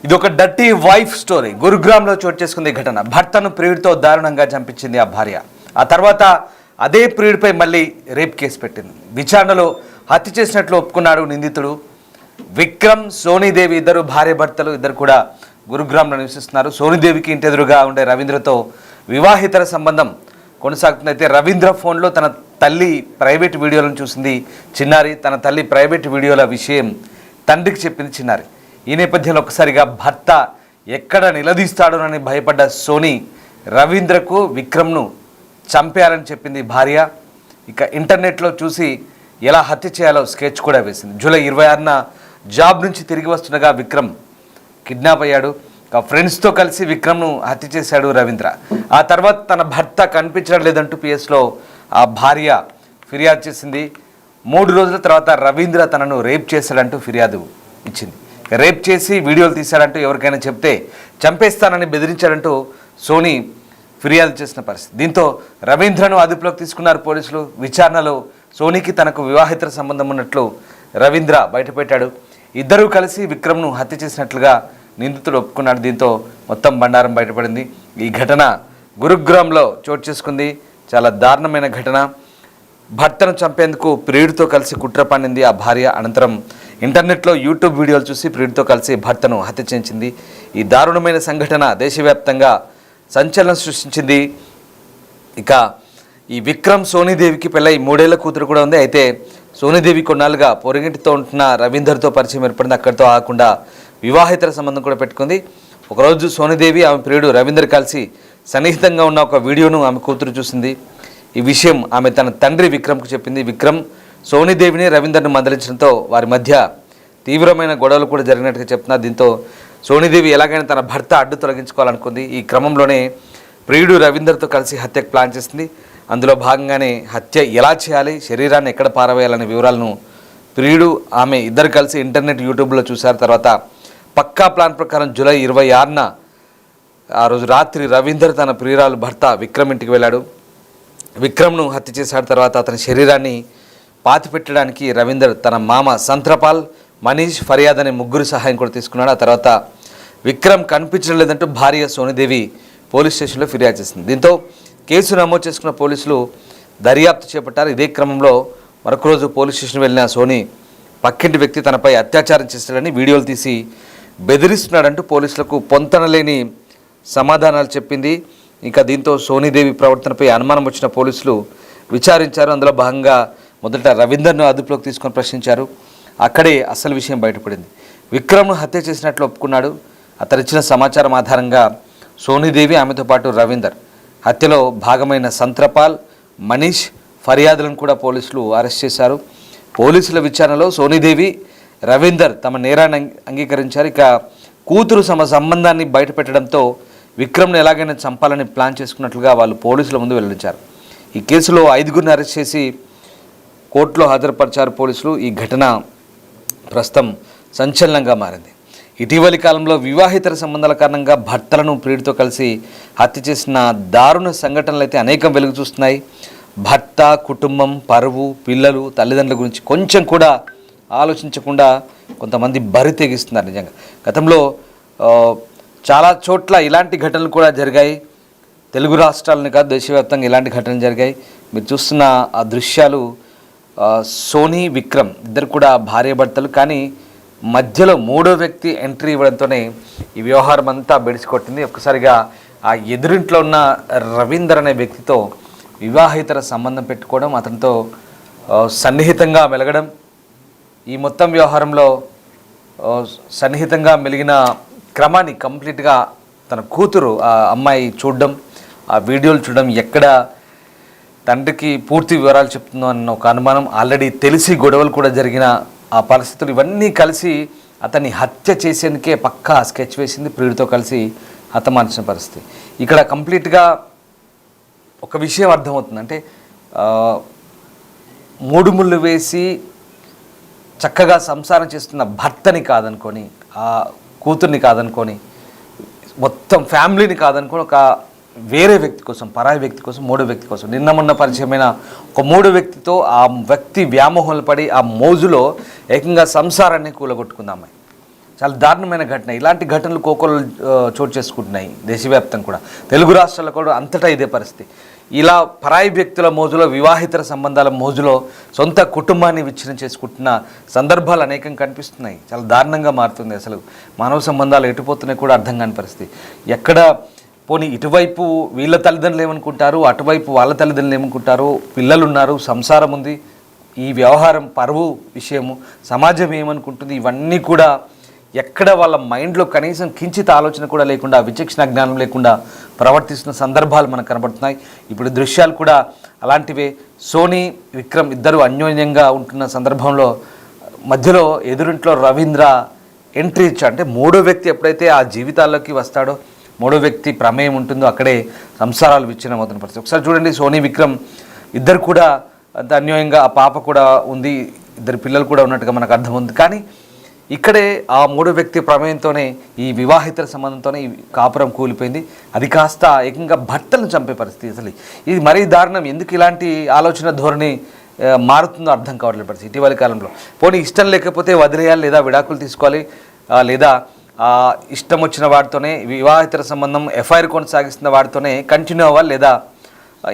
ఇది ఒక dirty wife story. గురుగ్రామ్లో చోటు చేసుకుంది ఘటన. భర్తను ప్రియుడితో దారుణంగా చంపించింది ఆ భార్య. ఆ తర్వాత అదే ప్రియుడిపై మళ్ళీ రేప్ కేసు పెట్టింది. విచారణలో హత్య చేసినట్లు ఒప్పుకున్నాడు నిందితుడు. విక్రమ్, సోనీదేవి ఇద్దరు భార్య భర్తలు. ఇద్దరు కూడా గురుగ్రామ్లో నివసిస్తున్నారు. సోనీదేవికి ఇంటి ఎదురుగా ఉండే రవీంద్రతో వివాహితర సంబంధం కొనసాగుతుంది. అయితే రవీంద్ర ఫోన్లో తన తల్లి ప్రైవేట్ వీడియోలను చూసింది చిన్నారి. తన తల్లి ప్రైవేట్ వీడియోల విషయం తండ్రికి చెప్పింది చిన్నారి. ఈ నేపథ్యంలో ఒక్కసారిగా భర్త ఎక్కడ నిలదీస్తాడోనని భయపడ్డ సోనీ రవీంద్రకు విక్రమ్ను చంపేయాలని చెప్పింది భార్య. ఇక ఇంటర్నెట్లో చూసి ఎలా హత్య చేయాలో స్కెచ్ కూడా వేసింది. జూలై 26న జాబ్ నుంచి తిరిగి వస్తుండగా విక్రమ్ కిడ్నాప్ అయ్యాడు. ఫ్రెండ్స్తో కలిసి విక్రమ్ను హత్య చేశాడు రవీంద్ర. ఆ తర్వాత తన భర్త కనిపించడం లేదంటూ పిఎస్లో ఆ భార్య ఫిర్యాదు చేసింది. 3 రోజుల తర్వాత రవీంద్ర తనను రేప్ చేశాడంటూ ఫిర్యాదు ఇచ్చింది. రేప్ చేసి వీడియోలు తీశాడంటూ ఎవరికైనా చెప్తే చంపేస్తానని బెదిరించాడంటూ సోనీ ఫిర్యాదు చేసిన పరిస్థితి. దీంతో రవీంద్రను అదుపులోకి తీసుకున్నారు పోలీసులు. విచారణలో సోనీకి తనకు వివాహితర సంబంధం ఉన్నట్లు రవీంద్ర బయటపెట్టాడు. ఇద్దరూ కలిసి విక్రమ్ను హత్య చేసినట్లుగా నిందితుడు ఒప్పుకున్నాడు. దీంతో మొత్తం బండారం బయటపడింది. ఈ ఘటన గురుగ్రామ్లో చోటు చేసుకుంది. చాలా దారుణమైన ఘటన. భర్తను చంపేందుకు ప్రియుడితో కలిసి కుట్ర పన్నింది ఆ భార్య. అనంతరం ఇంటర్నెట్లో యూట్యూబ్ వీడియోలు చూసి ప్రియుడితో కలిసి భర్తను హత్య చేయించింది. ఈ దారుణమైన సంఘటన దేశవ్యాప్తంగా సంచలనం సృష్టించింది. ఇక ఈ విక్రమ్ సోనీదేవికి పెళ్ళై 3 ఏళ్ల కూతురు కూడా ఉంది. అయితే సోనీదేవి కొన్నాళ్ళుగా పొరుగింటితో ఉంటున్న రవీందర్తో పరిచయం ఏర్పడింది. అక్కడితో ఆగకుండా వివాహితర సంబంధం కూడా పెట్టుకుంది. ఒకరోజు సోనీదేవి ఆమె ప్రియుడు రవీందర్ కలిసి సన్నిహితంగా ఉన్న ఒక వీడియోను ఆమె కూతురు చూసింది. ఈ విషయం ఆమె తన తండ్రి విక్రమ్కు చెప్పింది. విక్రమ్ సోనీదేవిని రవీందర్ను మందలించడంతో వారి మధ్య తీవ్రమైన గొడవలు కూడా జరిగినట్టుగా చెప్తున్నారు. దీంతో సోనీదేవి ఎలాగైనా తన భర్త అడ్డు తొలగించుకోవాలనుకుంది. ఈ క్రమంలోనే ప్రియుడు రవీందర్తో కలిసి హత్యకు ప్లాన్ చేసింది. అందులో భాగంగానే హత్య ఎలా చేయాలి, శరీరాన్ని ఎక్కడ పారవేయాలనే వివరాలను ప్రియుడు ఆమె ఇద్దరు కలిసి ఇంటర్నెట్ యూట్యూబ్లో చూశారు. తర్వాత పక్కా ప్లాన్ ప్రకారం జూలై 26న ఆ రోజు రాత్రి రవీందర్ తన ప్రియురాలు భర్త విక్రమ్ ఇంటికి వెళ్ళాడు. విక్రమ్ను హత్య చేశాడు. తర్వాత అతని శరీరాన్ని పాతిపెట్టడానికి రవీందర్ తన మామ సంత్రపాల్, మనీష్, ఫర్యాద్ అనే 3 సహాయం కూడా తీసుకున్నాడు. ఆ తర్వాత విక్రమ్ కనిపించడం లేదంటూ భార్య సోనీదేవి పోలీస్ స్టేషన్లో ఫిర్యాదు చేసింది. దీంతో కేసు నమోదు చేసుకున్న పోలీసులు దర్యాప్తు చేపట్టారు. ఇదే క్రమంలో మరొక రోజు పోలీస్ స్టేషన్ వెళ్ళిన సోనీ పక్కింటి వ్యక్తి తనపై అత్యాచారం చేశాడని వీడియోలు తీసి బెదిరిస్తున్నాడంటూ పోలీసులకు పొంతనలేని సమాధానాలు చెప్పింది. ఇంకా దీంతో సోనీదేవి ప్రవర్తనపై అనుమానం వచ్చిన పోలీసులు విచారించారు. అందులో భాగంగా మొదట రవీందర్ను అదుపులోకి తీసుకొని ప్రశ్నించారు. అక్కడే అసలు విషయం బయటపడింది. విక్రమ్ను హత్య చేసినట్లు ఒప్పుకున్నాడు. అతనిచ్చిన సమాచారం ఆధారంగా సోనీదేవి, ఆమెతో పాటు రవీందర్, హత్యలో భాగమైన సంత్రపాల్, మనీష్, ఫర్యాదులను కూడా పోలీసులు అరెస్ట్ చేశారు. పోలీసుల విచారణలో సోనీదేవి, రవీందర్ తమ నేరాన్ని అంగీకరించారు. ఇక కూతురు తమ సంబంధాన్ని బయటపెట్టడంతో విక్రమ్ను ఎలాగైనా చంపాలని ప్లాన్ చేసుకున్నట్లుగా వాళ్ళు పోలీసుల ముందు వెల్లడించారు. ఈ కేసులో 5గురిని అరెస్ట్ చేసి కోర్టులో హాజరుపరిచారు పోలీసులు. ఈ ఘటన ప్రస్తుతం సంచలనంగా మారింది. ఇటీవలి కాలంలో వివాహితర సంబంధాల కారణంగా భర్తలను ప్రియుడితో కలిసి హత్య చేసిన దారుణ సంఘటనలు అయితే అనేకం వెలుగు చూస్తున్నాయి. భర్త, కుటుంబం, పరువు, పిల్లలు, తల్లిదండ్రుల గురించి కొంచెం కూడా ఆలోచించకుండా కొంతమంది బరి తెగిస్తున్నారు. నిజంగా గతంలో చాలా చోట్ల ఇలాంటి ఘటనలు కూడా జరిగాయి. తెలుగు రాష్ట్రాలను కాదు, దేశవ్యాప్తంగా ఇలాంటి ఘటనలు జరిగాయి. మీరు చూస్తున్న ఆ దృశ్యాలు సోనీ, విక్రమ్ ఇద్దరు కూడా భార్యాభర్తలు. కానీ మధ్యలో 3వ వ్యక్తి ఎంట్రీ ఇవ్వడంతోనే ఈ వ్యవహారం అంతా బెడిసికొట్టింది. ఒక్కసారిగా ఆ ఎదురింట్లో ఉన్న రవీందర్ అనే వ్యక్తితో వివాహితర సంబంధం పెట్టుకోవడం, అతనితో సన్నిహితంగా మెలగడం, ఈ మొత్తం వ్యవహారంలో సన్నిహితంగా మెలిగిన క్రమాన్ని కంప్లీట్గా తన కూతురు ఆ అమ్మాయి చూడడం, ఆ వీడియోలు చూడడం, ఎక్కడ తండ్రికి పూర్తి వివరాలు చెప్తుందో అన్న ఒక అనుమానం, ఆల్రెడీ తెలిసి గొడవలు కూడా జరిగిన ఆ పరిస్థితులు ఇవన్నీ కలిసి అతన్ని హత్య చేసేందుకే పక్కా స్కెచ్ వేసింది. ప్రియుడితో కలిసి హతమార్చిన పరిస్థితి. ఇక్కడ కంప్లీట్గా ఒక విషయం అర్థమవుతుంది. అంటే 3 ముళ్ళు వేసి చక్కగా సంసారం చేస్తున్న భర్తని కాదనుకొని, ఆ కూతుర్ని కాదనుకొని, మొత్తం ఫ్యామిలీని కాదనుకొని ఒక వేరే వ్యక్తి కోసం, పరాయి వ్యక్తి కోసం, 3వ వ్యక్తి కోసం, నిన్న మొన్న పరిచయమైన ఒక 3వ వ్యక్తితో ఆ వ్యక్తి వ్యామోహంలో పడి ఆ మోజులో ఏకంగా సంసారాన్ని కూలగొట్టుకుంది అమ్మాయి. చాలా దారుణమైన ఘటన. ఇలాంటి ఘటనలు కోకొలు చోటు చేసుకుంటున్నాయి దేశవ్యాప్తంగా కూడా, తెలుగు రాష్ట్రాల్లో కూడా అంతటా ఇదే పరిస్థితి. ఇలా పరాయి వ్యక్తుల మోజులో, వివాహితర సంబంధాల మోజులో సొంత కుటుంబాన్ని విచ్ఛిన్నం చేసుకుంటున్న సందర్భాలు అనేకం కనిపిస్తున్నాయి. చాలా దారుణంగా మారుతుంది. అసలు మానవ సంబంధాలు ఎటుపోతున్నాయి కూడా అర్థం కాని పరిస్థితి. ఎక్కడ పోనీ ఇటువైపు వీళ్ళ తల్లిదండ్రులు ఏమనుకుంటారు, అటువైపు వాళ్ళ తల్లిదండ్రులు ఏమనుకుంటారు, పిల్లలు ఉన్నారు, సంసారం ఉంది, ఈ వ్యవహారం పరువు విషయము, సమాజం ఏమనుకుంటుంది, ఇవన్నీ కూడా ఎక్కడ వాళ్ళ మైండ్లో కనీసం కించిత ఆలోచన కూడా లేకుండా, విచక్షణ జ్ఞానం లేకుండా ప్రవర్తిస్తున్న సందర్భాలు మనకు కనబడుతున్నాయి. ఇప్పుడు దృశ్యాలు కూడా అలాంటివే. సోనీ, విక్రమ్ ఇద్దరు అన్యోన్యంగా ఉంటున్న సందర్భంలో మధ్యలో ఎదురింట్లో రవీంద్ర ఎంట్రీ ఇచ్చాడు. అంటే మూడో వ్యక్తి ఎప్పుడైతే ఆ జీవితాల్లోకి వస్తాడో, మూడో వ్యక్తి ప్రమేయం ఉంటుందో అక్కడే సంసారాలు విచ్ఛిన్నమవుతున్న పరిస్థితి. ఒకసారి చూడండి, సోనీ, విక్రమ్ ఇద్దరు కూడా అంత అన్యోన్యంగా, ఆ పాప కూడా ఉంది, ఇద్దరు పిల్లలు కూడా ఉన్నట్టుగా మనకు అర్థం ఉంది. కానీ ఇక్కడే ఆ మూడో వ్యక్తి ప్రమేయంతోనే, ఈ వివాహితర సంబంధంతోనే ఈ కాపురం కూలిపోయింది. అది కాస్త ఏకంగా భర్తలను చంపే పరిస్థితి. అసలు ఇది మరీ దారుణం. ఎందుకు ఇలాంటి ఆలోచన ధోరణి మారుతుందో అర్థం కావట్లేదు పరిస్థితి ఇటీవలి కాలంలో. పోనీ ఇష్టం లేకపోతే వదిలేయాలి, లేదా విడాకులు తీసుకోవాలి, లేదా ఇష్టం వచ్చిన వాడితోనే వివాహితర సంబంధం ఎఫ్ఐఆర్ కొనసాగిస్తున్న వాడితోనే కంటిన్యూ అవ్వాలి, లేదా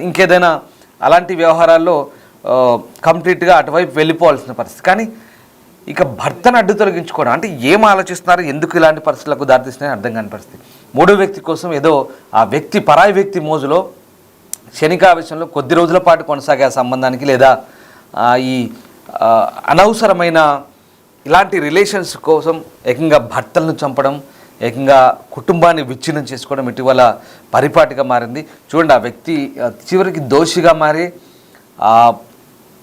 ఇంకేదైనా అలాంటి వ్యవహారాల్లో కంప్లీట్గా అటువైపు వెళ్ళిపోవాల్సిన పరిస్థితి. కానీ ఇక భర్తను అడ్డు తొలగించుకోవడం అంటే ఏం ఆలోచిస్తున్నారు, ఎందుకు ఇలాంటి పరిస్థితులకు దారితీస్తున్నాయని అర్థం కాని పరిస్థితి. మూడో వ్యక్తి కోసం ఏదో ఆ వ్యక్తి, పరాయి వ్యక్తి మోజులో, క్షణికావేశంలో కొద్ది రోజుల పాటు కొనసాగే ఆ సంబంధానికి, లేదా ఈ అనవసరమైన ఇలాంటి రిలేషన్స్ కోసం ఏకంగా భర్తలను చంపడం, ఏకంగా కుటుంబాన్ని విచ్ఛిన్నం చేసుకోవడం ఇటీవల పరిపాటిగా మారింది. చూడండి, ఆ వ్యక్తి చివరికి దోషిగా మారి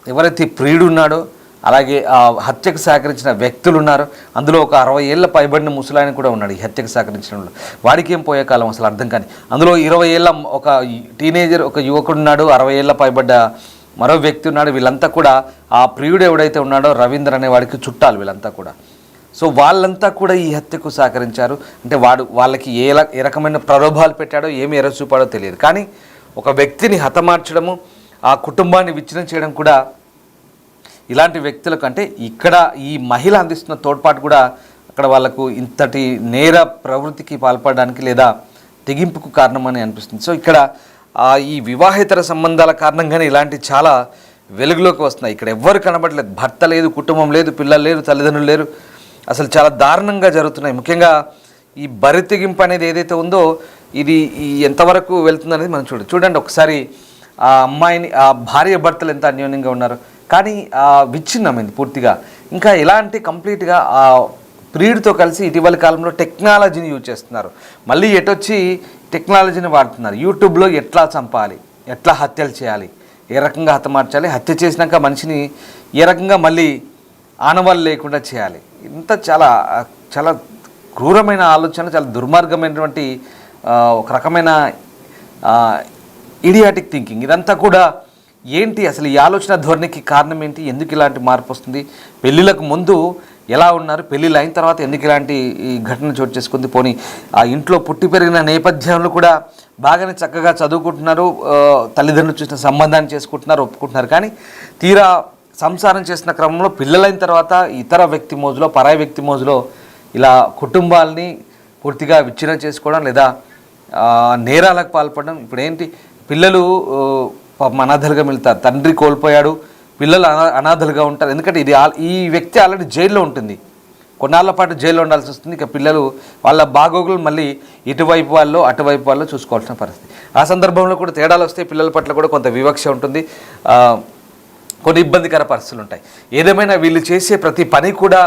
ఎవరైతే ప్రియుడు ఉన్నాడో, అలాగే ఆ హత్యకు సహకరించిన వ్యక్తులు ఉన్నారు, అందులో ఒక 60 ఏళ్ళ పైబడిన ముసలాయన కూడా ఉన్నాడు ఈ హత్యకు సహకరించడంలో. వాడికి ఏం పోయే కాలం అసలు అర్థం కాని. అందులో 20 ఏళ్ళ ఒక టీనేజర్, ఒక యువకుడు ఉన్నాడు, 60 ఏళ్ళ పైబడ్డ మరో వ్యక్తి ఉన్నాడు. వీళ్ళంతా కూడా ఆ ప్రియుడు ఎవడైతే ఉన్నాడో రవీంద్ర అనే వాడికి చుట్టాలు వీళ్ళంతా కూడా. సో వాళ్ళంతా కూడా ఈ హత్యకు సహకరించారు. అంటే వాళ్ళకి ఏ రకమైన ప్రలోభాలు పెట్టాడో, ఏమి ఎర చూపాడో తెలియదు. కానీ ఒక వ్యక్తిని హతమార్చడము, ఆ కుటుంబాన్ని విచ్ఛిన్నం చేయడం కూడా ఇలాంటి వ్యక్తులకు, అంటే ఇక్కడ ఈ మహిళ అందిస్తున్న తోడ్పాటు కూడా అక్కడ వాళ్ళకు ఇంతటి నేర ప్రవృత్తికి పాల్పడడానికి లేదా తెగింపుకు కారణమని అనిపిస్తుంది. సో ఇక్కడ ఈ వివాహేతర సంబంధాల కారణంగానే ఇలాంటి చాలా వెలుగులోకి వస్తున్నాయి. ఇక్కడ ఎవ్వరు కనబడలేదు, భర్త లేదు, కుటుంబం లేదు, పిల్లలు లేరు, తల్లిదండ్రులు లేరు. అసలు చాలా దారుణంగా జరుగుతున్నాయి. ముఖ్యంగా ఈ బరి తెగింపు అనేది ఏదైతే ఉందో, ఇది ఎంతవరకు వెళ్తుంది అనేది మనం చూడండి ఒకసారి. ఆ అమ్మాయిని, ఆ భార్య భర్తలు ఎంత అన్యోన్యంగా ఉన్నారు, కానీ విచ్ఛిన్నమైంది పూర్తిగా. ఇంకా ఎలా అంటే కంప్లీట్గా ఆ ప్రియుడితో కలిసి ఇటీవల కాలంలో టెక్నాలజీని యూజ్ చేస్తున్నారు. మళ్ళీ ఎటొచ్చి టెక్నాలజీని వాడుతున్నారు. యూట్యూబ్లో ఎట్లా చంపాలి, ఎట్లా హత్యలు చేయాలి, ఏ రకంగా హతమార్చాలి, హత్య చేసినాక మనిషిని ఏ రకంగా మళ్ళీ ఆనవాళ్ళు లేకుండా చేయాలి. ఇంత చాలా చాలా క్రూరమైన ఆలోచన, చాలా దుర్మార్గమైనటువంటి ఒక రకమైన ఇడియాటిక్ థింకింగ్. ఇదంతా కూడా ఏంటి అసలు, ఈ ఆలోచన ధోరణికి కారణం ఏంటి, ఎందుకు ఇలాంటి మార్పు వస్తుంది, పెళ్ళిళ్ళకు ముందు ఎలా ఉన్నారు, పెళ్ళిళ్ళు అయిన తర్వాత ఎందుకు ఇలాంటి ఈ ఘటన చోటు చేసుకుంది. పోనీ ఆ ఇంట్లో పుట్టి పెరిగిన నేపథ్యంలో కూడా బాగానే చక్కగా చదువుకుంటున్నారు, తల్లిదండ్రులు చూసిన సంబంధాన్ని చేసుకుంటున్నారు, ఒప్పుకుంటున్నారు. కానీ తీరా సంసారం చేసిన క్రమంలో పిల్లలైన తర్వాత ఇతర వ్యక్తి మోజులో, పరాయి వ్యక్తి మోజులో ఇలా కుటుంబాలని పూర్తిగా విచ్ఛిన్నం చేసుకోవడం, లేదా నేరాలకు పాల్పడడం. ఇప్పుడు ఏంటి, పిల్లలు అనాథలుగా వెళ్తారు, తండ్రి కోల్పోయాడు, పిల్లలు అనాథలుగా ఉంటారు. ఎందుకంటే ఈ వ్యక్తి ఆల్రెడీ జైల్లో ఉంటుంది, కొన్నాళ్ళ పాటు జైల్లో ఉండాల్సి వస్తుంది. ఇక పిల్లలు వాళ్ళ బాగోగులు మళ్ళీ ఇటువైపు వాళ్ళు అటువైపు వాళ్ళు చూసుకోవాల్సిన పరిస్థితి. ఆ సందర్భంలో కూడా తేడాలు వస్తే పిల్లల పట్ల కూడా కొంత వివక్ష ఉంటుంది, కొన్ని ఇబ్బందికర పరిస్థితులు ఉంటాయి. ఏదేమైనా వీళ్ళు చేసే ప్రతి పని కూడా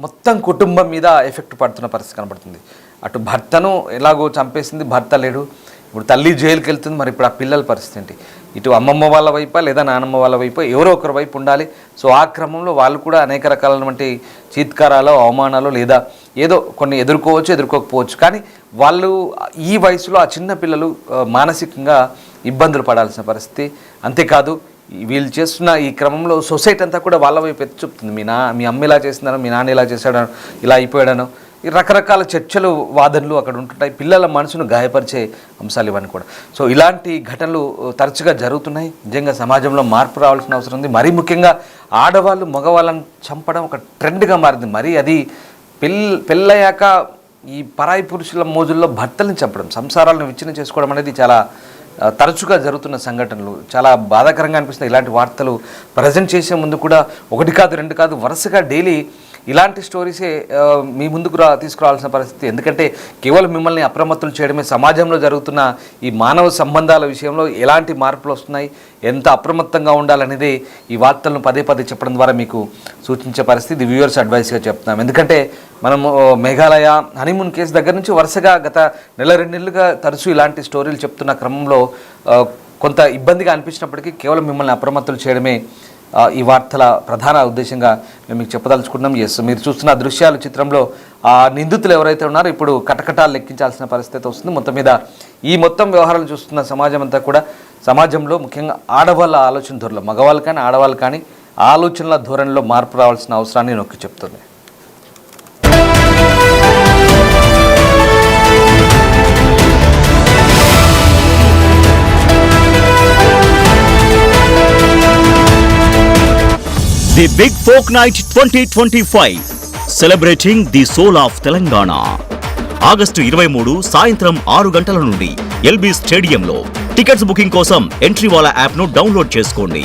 మొత్తం కుటుంబం మీద ఎఫెక్ట్ పడుతున్న పరిస్థితి కనబడుతుంది. అటు భర్తను ఎలాగో చంపేసింది, భర్త లేడు, ఇప్పుడు తల్లి జైలుకి వెళ్తుంది, మరి ఇప్పుడు ఆ పిల్లల పరిస్థితి ఏంటి, ఇటు అమ్మమ్మ వాళ్ళ వైపా లేదా నానమ్మ వాళ్ళ వైపు ఎవరో ఒకరి వైపు ఉండాలి. సో ఆ క్రమంలో వాళ్ళు కూడా అనేక రకాలైనటువంటి చీత్కారాలు, అవమానాలు లేదా ఏదో కొన్ని ఎదుర్కోవచ్చు, ఎదుర్కోకపోవచ్చు. కానీ వాళ్ళు ఈ వయసులో ఆ చిన్న పిల్లలు మానసికంగా ఇబ్బందులు పడాల్సిన పరిస్థితి. అంతేకాదు వీళ్ళు చేస్తున్న ఈ క్రమంలో సొసైటీ అంతా కూడా వాళ్ళ వైపు ఎత్తి చూపుతుంది. మీ అమ్మ ఇలా చేస్తున్నారో, మీ నాన్న ఇలా చేశాడనో, ఇలా అయిపోయాడనో, ఈ రకరకాల చర్చలు, వాదనలు అక్కడ ఉంటుంటాయి. పిల్లల మనసును గాయపరిచే అంశాలు ఇవన్నీ కూడా. సో ఇలాంటి ఘటనలు తరచుగా జరుగుతున్నాయి. నిజంగా సమాజంలో మార్పు రావాల్సిన అవసరం ఉంది. మరీ ముఖ్యంగా ఆడవాళ్ళు మగవాళ్ళని చంపడం ఒక ట్రెండ్గా మారింది. మరి అది పెళ్ళయ్యాక ఈ పరాయి పురుషుల మోజుల్లో భర్తల్ని చంపడం, సంసారాలను విచ్ఛిన్నం చేసుకోవడం అనేది చాలా తరచుగా జరుగుతున్న సంఘటనలు. చాలా బాధాకరంగా అనిపిస్తుంది. ఇలాంటి వార్తలు ప్రజెంట్ చేసే ముందు కూడా 1 కాదు 2 కాదు వరుసగా డైలీ ఇలాంటి స్టోరీసే మీ ముందుకు తీసుకురావాల్సిన పరిస్థితి. ఎందుకంటే కేవలం మిమ్మల్ని అప్రమత్తులు చేయడమే సమాజంలో జరుగుతున్న ఈ మానవ సంబంధాల విషయంలో ఎలాంటి మార్పులు వస్తున్నాయి, ఎంత అప్రమత్తంగా ఉండాలనేది ఈ వార్తలను పదే పదే చెప్పడం ద్వారా మీకు సూచించే పరిస్థితి. ఇది వ్యూవర్స్ అడ్వైస్గా చెప్తున్నాం. ఎందుకంటే మనము మేఘాలయ హనీమూన్ కేసు దగ్గర నుంచి వరుసగా గత 1-2 నెలలుగా తరచూ ఇలాంటి స్టోరీలు చెప్తున్న క్రమంలో కొంత ఇబ్బందిగా అనిపించినప్పటికీ కేవలం మిమ్మల్ని అప్రమత్తులు చేయడమే ఈ వార్తల ప్రధాన ఉద్దేశంగా మేము మీకు చెప్పదలుచుకున్నాం. ఎస్, మీరు చూస్తున్న దృశ్యాలు చిత్రంలో ఆ నిందితులు ఎవరైతే ఉన్నారో ఇప్పుడు కటకటాలు లెక్కించాల్సిన పరిస్థితి వస్తుంది. మొత్తం మీద ఈ మొత్తం వ్యవహారాలు చూస్తున్న సమాజం అంతా కూడా సమాజంలో ముఖ్యంగా ఆడవాళ్ళ ఆలోచన ధోరణిలో, మగవాళ్ళు కానీ ఆడవాళ్ళు కానీ ఆలోచనల ధోరణిలో మార్పు రావాల్సిన అవసరాన్ని నొక్కి చెప్తుంది. The Big Folk Night 2025 celebrating the soul of Telangana. August 23 సాయంత్రం 6 గంటల నుండి ఎల్బీ స్టేడియంలో. టికెట్స్ బుకింగ్ కోసం ఎంట్రీవాలా యాప్ను డౌన్లోడ్ చేసుకోండి.